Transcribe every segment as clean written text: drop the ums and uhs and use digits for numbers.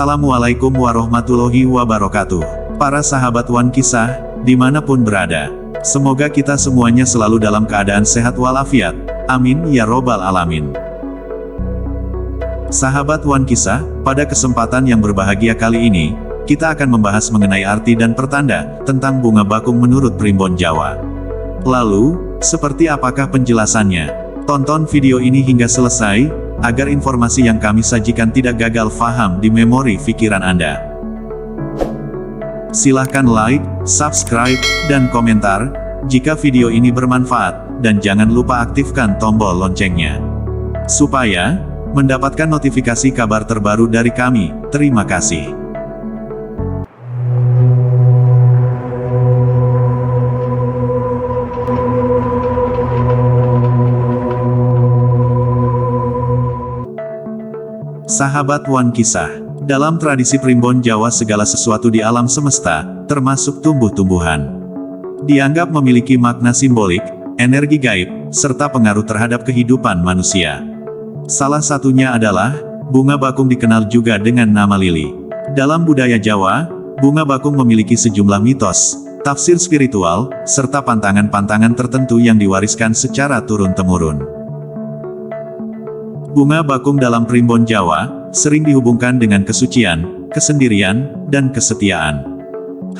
Assalamualaikum warahmatullahi wabarakatuh. Para sahabat Wan Kisah, dimanapun berada, semoga kita semuanya selalu dalam keadaan sehat walafiat. Amin ya robbal alamin. Sahabat Wan Kisah, pada kesempatan yang berbahagia kali ini, kita akan membahas mengenai arti dan pertanda tentang bunga bakung menurut primbon Jawa. Lalu, seperti apakah penjelasannya? Tonton video ini hingga selesai, agar informasi yang kami sajikan tidak gagal faham di memori pikiran Anda. Silahkan like, subscribe, dan komentar, jika video ini bermanfaat, dan jangan lupa aktifkan tombol loncengnya. Supaya mendapatkan notifikasi kabar terbaru dari kami. Terima kasih. Sahabat Wan Kisah, dalam tradisi primbon Jawa segala sesuatu di alam semesta, termasuk tumbuh-tumbuhan, dianggap memiliki makna simbolik, energi gaib, serta pengaruh terhadap kehidupan manusia. Salah satunya adalah, bunga bakung dikenal juga dengan nama lili. Dalam budaya Jawa, bunga bakung memiliki sejumlah mitos, tafsir spiritual, serta pantangan-pantangan tertentu yang diwariskan secara turun-temurun. Bunga bakung dalam primbon Jawa, sering dihubungkan dengan kesucian, kesendirian, dan kesetiaan.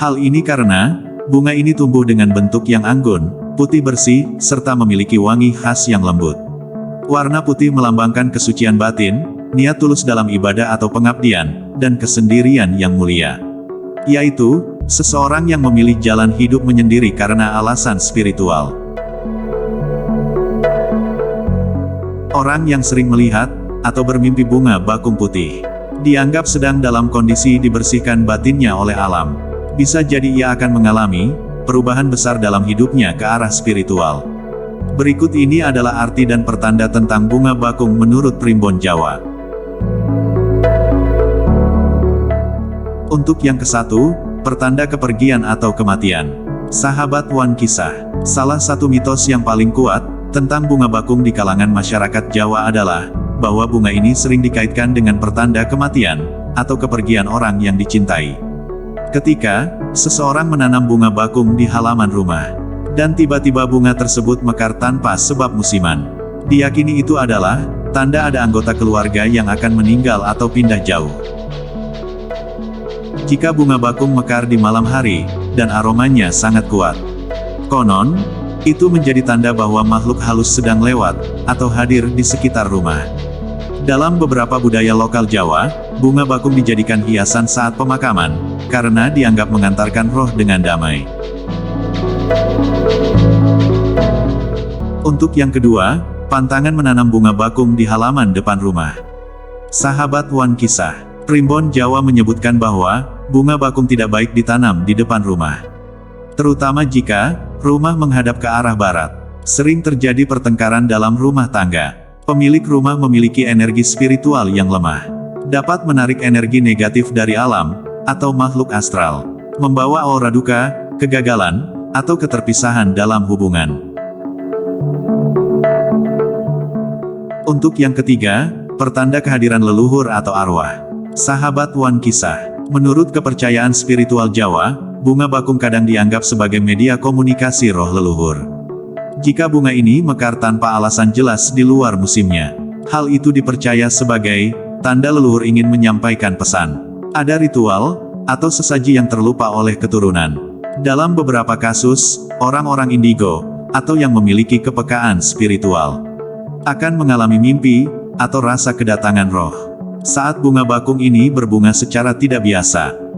Hal ini karena, bunga ini tumbuh dengan bentuk yang anggun, putih bersih, serta memiliki wangi khas yang lembut. Warna putih melambangkan kesucian batin, niat tulus dalam ibadah atau pengabdian, dan kesendirian yang mulia. Yaitu, seseorang yang memilih jalan hidup menyendiri karena alasan spiritual. Orang yang sering melihat, atau bermimpi bunga bakung putih, dianggap sedang dalam kondisi dibersihkan batinnya oleh alam. Bisa jadi ia akan mengalami perubahan besar dalam hidupnya ke arah spiritual. Berikut ini adalah arti dan pertanda tentang bunga bakung menurut primbon Jawa. Untuk yang ke-1, pertanda kepergian atau kematian. Sahabat Wan Kisah, salah satu mitos yang paling kuat tentang bunga bakung di kalangan masyarakat Jawa adalah bahwa bunga ini sering dikaitkan dengan pertanda kematian atau kepergian orang yang dicintai. Ketika seseorang menanam bunga bakung di halaman rumah, dan tiba-tiba bunga tersebut mekar tanpa sebab musiman, diyakini itu adalah tanda ada anggota keluarga yang akan meninggal atau pindah jauh. Jika bunga bakung mekar di malam hari, dan aromanya sangat kuat, konon itu menjadi tanda bahwa makhluk halus sedang lewat, atau hadir di sekitar rumah. Dalam beberapa budaya lokal Jawa, bunga bakung dijadikan hiasan saat pemakaman, karena dianggap mengantarkan roh dengan damai. Untuk yang kedua, pantangan menanam bunga bakung di halaman depan rumah. Sahabat Wan Kisah, primbon Jawa menyebutkan bahwa, bunga bakung tidak baik ditanam di depan rumah. Terutama jika rumah menghadap ke arah barat. Sering terjadi pertengkaran dalam rumah tangga. Pemilik rumah memiliki energi spiritual yang lemah. Dapat menarik energi negatif dari alam, atau makhluk astral. Membawa aura duka, kegagalan, atau keterpisahan dalam hubungan. Untuk yang ketiga, pertanda kehadiran leluhur atau arwah. Sahabat Wan Kisah, menurut kepercayaan spiritual Jawa, bunga bakung kadang dianggap sebagai media komunikasi roh leluhur. Jika bunga ini mekar tanpa alasan jelas di luar musimnya, hal itu dipercaya sebagai tanda leluhur ingin menyampaikan pesan. Ada ritual, atau sesaji yang terlupa oleh keturunan. Dalam beberapa kasus, orang-orang indigo, atau yang memiliki kepekaan spiritual, akan mengalami mimpi, atau rasa kedatangan roh, saat bunga bakung ini berbunga secara tidak biasa.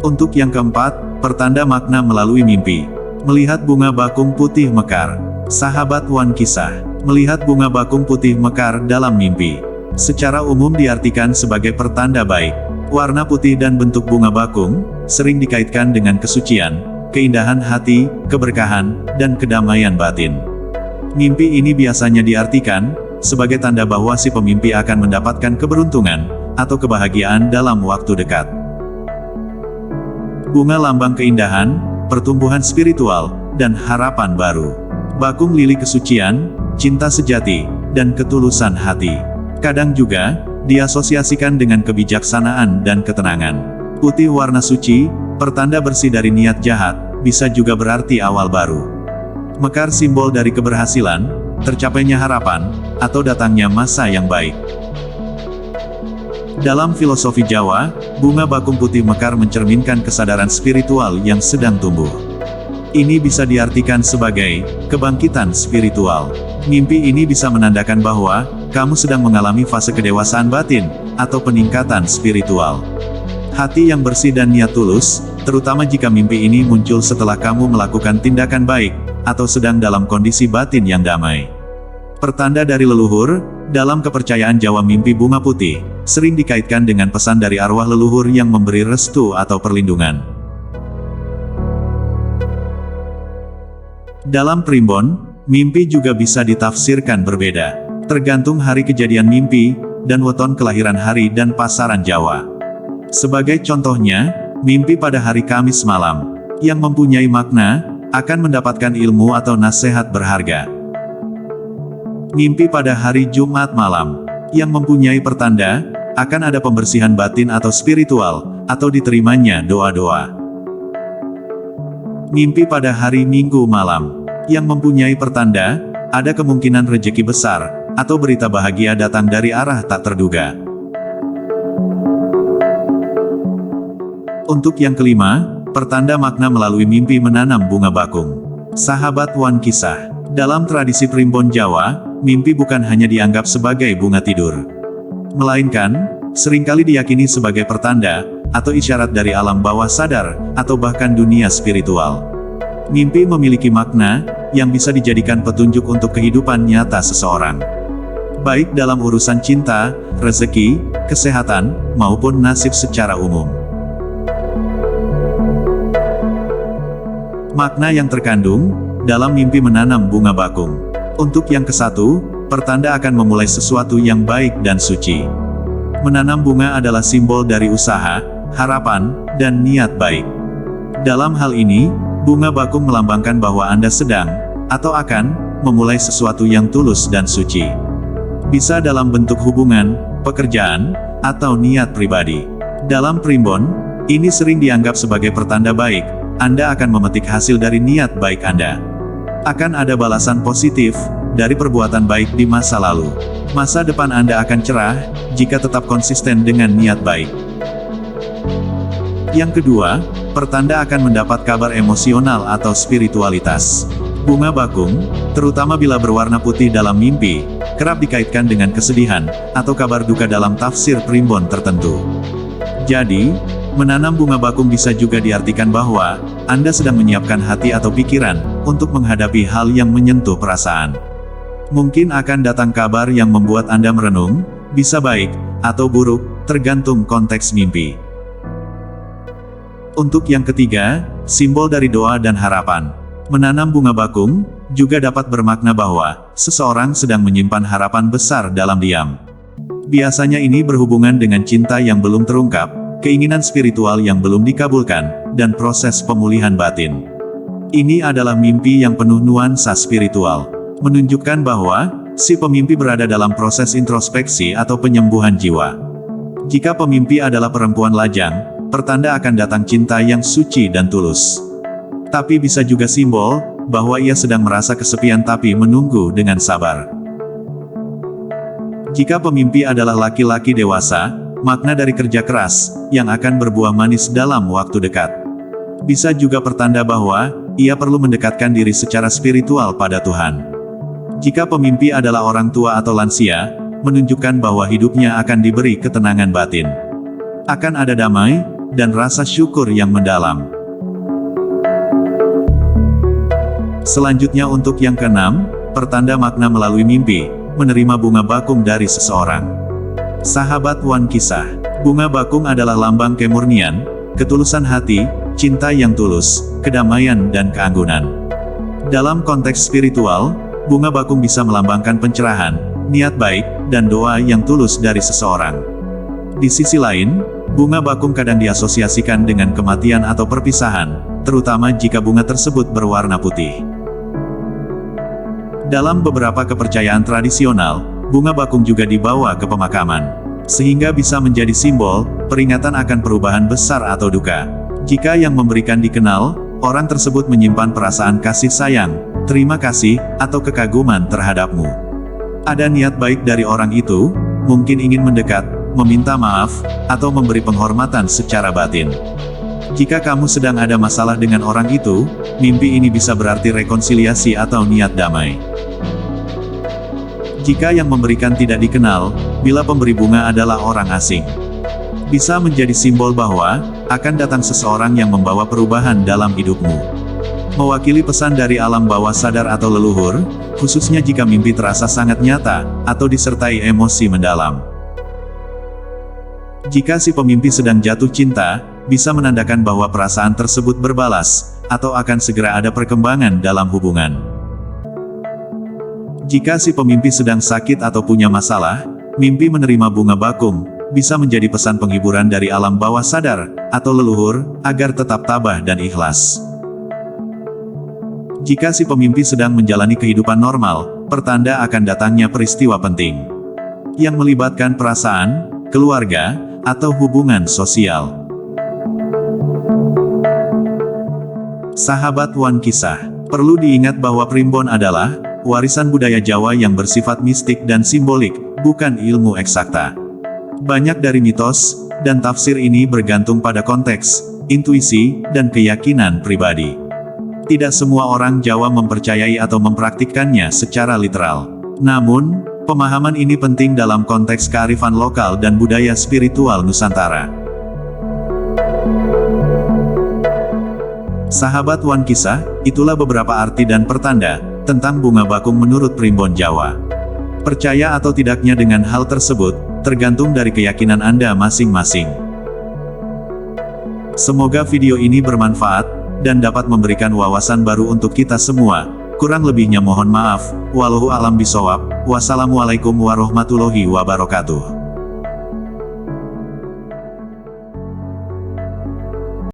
Untuk yang keempat, pertanda makna melalui mimpi. Melihat bunga bakung putih mekar. Sahabat Wan Kisah, melihat bunga bakung putih mekar dalam mimpi, secara umum diartikan sebagai pertanda baik. Warna putih dan bentuk bunga bakung, sering dikaitkan dengan kesucian, keindahan hati, keberkahan, dan kedamaian batin. Mimpi ini biasanya diartikan sebagai tanda bahwa si pemimpi akan mendapatkan keberuntungan, atau kebahagiaan dalam waktu dekat. Bunga lambang keindahan, pertumbuhan spiritual, dan harapan baru. Bakung lili kesucian, cinta sejati, dan ketulusan hati. Kadang juga, diasosiasikan dengan kebijaksanaan dan ketenangan. Putih warna suci, pertanda bersih dari niat jahat, bisa juga berarti awal baru. Mekar simbol dari keberhasilan, tercapainya harapan, atau datangnya masa yang baik. Dalam filosofi Jawa, bunga bakung putih mekar mencerminkan kesadaran spiritual yang sedang tumbuh. Ini bisa diartikan sebagai kebangkitan spiritual. Mimpi ini bisa menandakan bahwa kamu sedang mengalami fase kedewasaan batin atau peningkatan spiritual. Hati yang bersih dan niat tulus, terutama jika mimpi ini muncul setelah kamu melakukan tindakan baik atau sedang dalam kondisi batin yang damai. Pertanda dari leluhur, dalam kepercayaan Jawa mimpi bunga putih sering dikaitkan dengan pesan dari arwah leluhur yang memberi restu atau perlindungan. Dalam primbon, mimpi juga bisa ditafsirkan berbeda, tergantung hari kejadian mimpi, dan weton kelahiran hari dan pasaran Jawa. Sebagai contohnya, mimpi pada hari Kamis malam, yang mempunyai makna, akan mendapatkan ilmu atau nasihat berharga. Mimpi pada hari Jumat malam, yang mempunyai pertanda, akan ada pembersihan batin atau spiritual, atau diterimanya doa-doa. Mimpi pada hari Minggu malam, yang mempunyai pertanda, ada kemungkinan rejeki besar, atau berita bahagia datang dari arah tak terduga. Untuk yang kelima, pertanda makna melalui mimpi menanam bunga bakung. Sahabat Wan Kisah, dalam tradisi primbon Jawa, mimpi bukan hanya dianggap sebagai bunga tidur, melainkan seringkali diyakini sebagai pertanda atau isyarat dari alam bawah sadar atau bahkan dunia spiritual. Mimpi memiliki makna yang bisa dijadikan petunjuk untuk kehidupan nyata seseorang, baik dalam urusan cinta, rezeki, kesehatan, maupun nasib secara umum. Makna yang terkandung dalam mimpi menanam bunga bakung. Untuk yang kesatu, pertanda akan memulai sesuatu yang baik dan suci. Menanam bunga adalah simbol dari usaha, harapan, dan niat baik. Dalam hal ini, bunga bakung melambangkan bahwa Anda sedang, atau akan, memulai sesuatu yang tulus dan suci. Bisa dalam bentuk hubungan, pekerjaan, atau niat pribadi. Dalam primbon, ini sering dianggap sebagai pertanda baik, Anda akan memetik hasil dari niat baik Anda. Akan ada balasan positif dari perbuatan baik di masa lalu. Masa depan Anda akan cerah jika tetap konsisten dengan niat baik. Yang kedua, pertanda akan mendapat kabar emosional atau spiritualitas. Bunga bakung, terutama bila berwarna putih dalam mimpi, kerap dikaitkan dengan kesedihan atau kabar duka dalam tafsir primbon tertentu. Jadi, menanam bunga bakung bisa juga diartikan bahwa Anda sedang menyiapkan hati atau pikiran untuk menghadapi hal yang menyentuh perasaan. Mungkin akan datang kabar yang membuat Anda merenung, bisa baik atau buruk, tergantung konteks mimpi. Untuk yang ketiga, simbol dari doa dan harapan. Menanam bunga bakung juga dapat bermakna bahwa seseorang sedang menyimpan harapan besar dalam diam. Biasanya ini berhubungan dengan cinta yang belum terungkap, keinginan spiritual yang belum dikabulkan, dan proses pemulihan batin. Ini adalah mimpi yang penuh nuansa spiritual, menunjukkan bahwa si pemimpi berada dalam proses introspeksi atau penyembuhan jiwa. Jika pemimpi adalah perempuan lajang, pertanda akan datang cinta yang suci dan tulus. Tapi bisa juga simbol bahwa ia sedang merasa kesepian tapi menunggu dengan sabar. Jika pemimpi adalah laki-laki dewasa, makna dari kerja keras yang akan berbuah manis dalam waktu dekat. Bisa juga pertanda bahwa ia perlu mendekatkan diri secara spiritual pada Tuhan. Jika pemimpi adalah orang tua atau lansia, menunjukkan bahwa hidupnya akan diberi ketenangan batin. Akan ada damai dan rasa syukur yang mendalam. Selanjutnya untuk yang keenam, pertanda makna melalui mimpi, menerima bunga bakung dari seseorang. Sahabat Wan Kisah, bunga bakung adalah lambang kemurnian, ketulusan hati, cinta yang tulus, kedamaian dan keanggunan. Dalam konteks spiritual, bunga bakung bisa melambangkan pencerahan, niat baik, dan doa yang tulus dari seseorang. Di sisi lain, bunga bakung kadang diasosiasikan dengan kematian atau perpisahan, terutama jika bunga tersebut berwarna putih. Dalam beberapa kepercayaan tradisional, bunga bakung juga dibawa ke pemakaman. Sehingga bisa menjadi simbol, peringatan akan perubahan besar atau duka. Jika yang memberikan dikenal, orang tersebut menyimpan perasaan kasih sayang, terima kasih, atau kekaguman terhadapmu. Ada niat baik dari orang itu, mungkin ingin mendekat, meminta maaf, atau memberi penghormatan secara batin. Jika kamu sedang ada masalah dengan orang itu, mimpi ini bisa berarti rekonsiliasi atau niat damai. Jika yang memberikan tidak dikenal, bila pemberi bunga adalah orang asing, bisa menjadi simbol bahwa akan datang seseorang yang membawa perubahan dalam hidupmu. Mewakili pesan dari alam bawah sadar atau leluhur, khususnya jika mimpi terasa sangat nyata, atau disertai emosi mendalam. Jika si pemimpi sedang jatuh cinta, bisa menandakan bahwa perasaan tersebut berbalas, atau akan segera ada perkembangan dalam hubungan. Jika si pemimpi sedang sakit atau punya masalah, mimpi menerima bunga bakung, bisa menjadi pesan penghiburan dari alam bawah sadar, atau leluhur, agar tetap tabah dan ikhlas. Jika si pemimpi sedang menjalani kehidupan normal, pertanda akan datangnya peristiwa penting yang melibatkan perasaan, keluarga, atau hubungan sosial. Sahabat One Kisah, perlu diingat bahwa primbon adalah warisan budaya Jawa yang bersifat mistik dan simbolik, bukan ilmu eksakta. Banyak dari mitos dan tafsir ini bergantung pada konteks, intuisi, dan keyakinan pribadi. Tidak semua orang Jawa mempercayai atau mempraktikkannya secara literal. Namun, pemahaman ini penting dalam konteks kearifan lokal dan budaya spiritual Nusantara. Sahabat One Kisah, itulah beberapa arti dan pertanda tentang bunga bakung menurut primbon Jawa. Percaya atau tidaknya dengan hal tersebut, tergantung dari keyakinan Anda masing-masing. Semoga video ini bermanfaat dan dapat memberikan wawasan baru untuk kita semua. Kurang lebihnya mohon maaf. Wallahu a'lam bishawab. Wassalamualaikum warahmatullahi wabarakatuh.